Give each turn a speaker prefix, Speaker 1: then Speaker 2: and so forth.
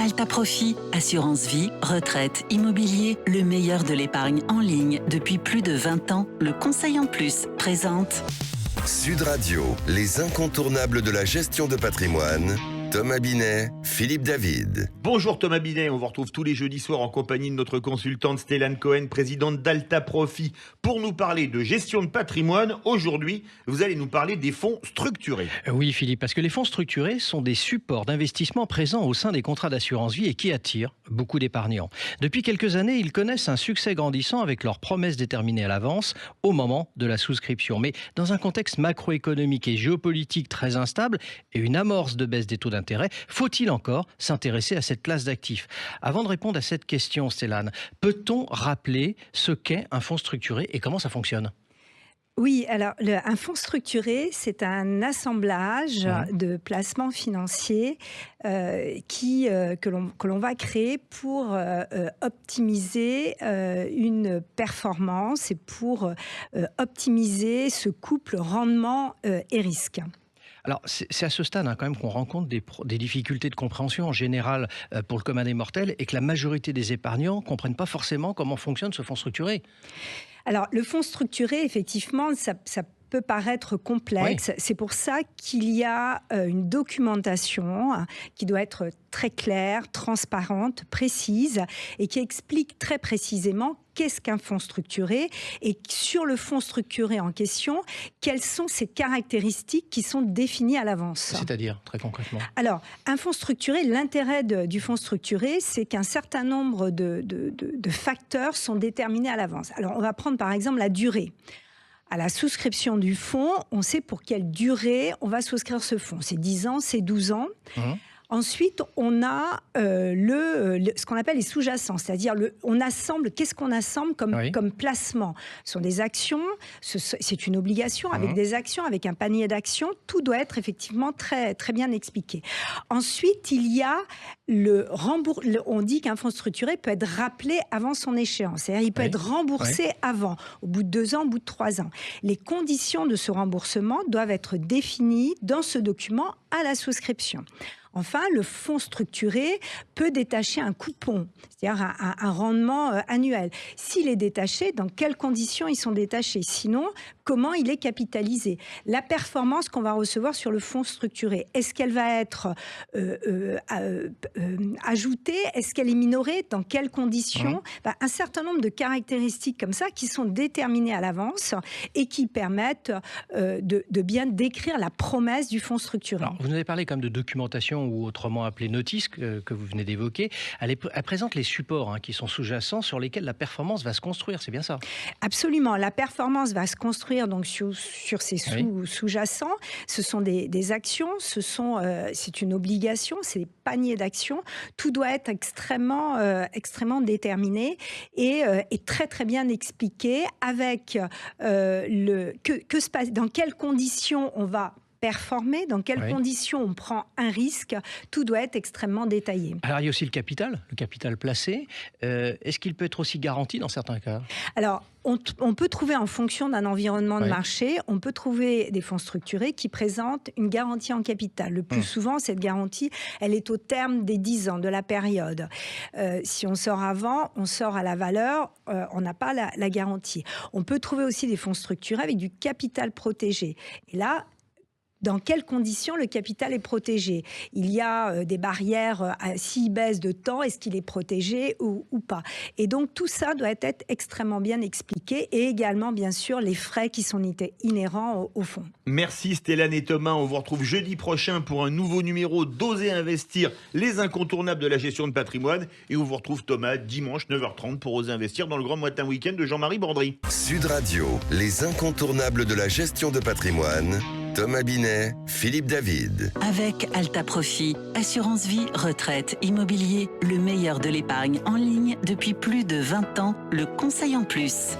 Speaker 1: Alta Profit, assurance vie, retraite, immobilier, le meilleur de l'épargne en ligne depuis plus de 20 ans. Le Conseil en Plus présente
Speaker 2: Sud Radio, les incontournables de la gestion de patrimoine. Thomas Binet, Philippe David.
Speaker 3: Bonjour Thomas Binet, on vous retrouve tous les jeudis soirs en compagnie de notre consultante Stélane Cohen, présidente d'Alta Profit, pour nous parler de gestion de patrimoine. Aujourd'hui, vous allez nous parler des fonds structurés.
Speaker 4: Oui Philippe, parce que les fonds structurés sont des supports d'investissement présents au sein des contrats d'assurance vie et qui attirent beaucoup d'épargnants. Depuis quelques années, ils connaissent un succès grandissant avec leurs promesses déterminées à l'avance au moment de la souscription. Mais dans un contexte macroéconomique et géopolitique très instable et une amorce de baisse des taux d'intérêt, faut-il encore s'intéresser à cette classe d'actifs? Avant de répondre à cette question, Stélane, peut-on rappeler ce qu'est un fonds structuré et comment ça fonctionne?
Speaker 5: Oui, alors un fonds structuré, c'est un assemblage de placements financiers que l'on va créer pour optimiser une performance et pour optimiser ce couple rendement et risque.
Speaker 4: Alors, c'est à ce stade quand même qu'on rencontre des difficultés de compréhension en général pour le commun des mortels et que la majorité des épargnants ne comprennent pas forcément comment fonctionne ce fonds structuré.
Speaker 5: Alors, le fonds structuré, effectivement, ça peut paraître complexe. Oui. C'est pour ça qu'il y a une documentation qui doit être très claire, transparente, précise et qui explique très précisément qu'est-ce qu'un fonds structuré et sur le fonds structuré en question, quelles sont ses caractéristiques qui sont définies à l'avance.
Speaker 4: C'est-à-dire, très concrètement? Alors,
Speaker 5: un fonds structuré, l'intérêt du fonds structuré, c'est qu'un certain nombre de facteurs sont déterminés à l'avance. Alors, on va prendre par exemple la durée. À la souscription du fonds, on sait pour quelle durée on va souscrire ce fonds. C'est 10 ans, c'est 12 ans. Ensuite, on a ce qu'on appelle les sous-jacents, c'est-à-dire on assemble, qu'est-ce qu'on assemble comme placement? Ce sont des actions, c'est une obligation avec des actions, avec un panier d'actions, tout doit être effectivement très, très bien expliqué. Ensuite, il y a on dit qu'un fonds structuré peut être rappelé avant son échéance, c'est-à-dire il peut être remboursé avant, au bout de 2 ans, au bout de 3 ans. Les conditions de ce remboursement doivent être définies dans ce document à la souscription. Enfin, le fonds structuré peut détacher un coupon, c'est-à-dire un rendement annuel. S'il est détaché, dans quelles conditions ils sont détachés? Sinon, comment il est capitalisé? La performance qu'on va recevoir sur le fonds structuré, est-ce qu'elle va être ajoutée? Est-ce qu'elle est minorée? Dans quelles conditions? Un certain nombre de caractéristiques comme ça qui sont déterminées à l'avance et qui permettent de bien décrire la promesse du fonds structuré.
Speaker 4: Alors, vous nous avez parlé comme de documentation ou autrement appelée notice que vous venez d'évoquer. Elle présente les supports qui sont sous-jacents sur lesquels la performance va se construire, c'est bien ça?
Speaker 5: Absolument, la performance va se construire donc sur ces sous-jacents. Ce sont des actions, c'est une obligation, c'est des paniers d'actions. Tout doit être extrêmement déterminé et très très bien expliqué avec dans quelles conditions on va performer, dans quelles conditions on prend un risque, tout doit être extrêmement détaillé.
Speaker 4: Alors il y a aussi le capital placé. Est-ce qu'il peut être aussi garanti dans certains cas?
Speaker 5: Alors, on peut trouver en fonction d'un environnement de marché, on peut trouver des fonds structurés qui présentent une garantie en capital. Le plus souvent, cette garantie, elle est au terme des 10 ans de la période. Si on sort avant, on sort à la valeur, on n'a pas la garantie. On peut trouver aussi des fonds structurés avec du capital protégé. Et là, dans quelles conditions le capital est protégé? Il y a des barrières, s'il baisse de temps, est-ce qu'il est protégé ou pas? Et donc tout ça doit être extrêmement bien expliqué et également bien sûr les frais qui sont inhérents au fonds.
Speaker 3: Merci Stélane et Thomas, on vous retrouve jeudi prochain pour un nouveau numéro d'Oser Investir, les incontournables de la gestion de patrimoine. Et on vous retrouve Thomas dimanche 9h30 pour Oser Investir dans le Grand Matin Week-end de Jean-Marie Bordry.
Speaker 2: Sud Radio, les incontournables de la gestion de patrimoine. Thomas Binet, Philippe David.
Speaker 1: Avec Alta Profit, assurance vie, retraite, immobilier, le meilleur de l'épargne en ligne depuis plus de 20 ans, le Conseil en Plus.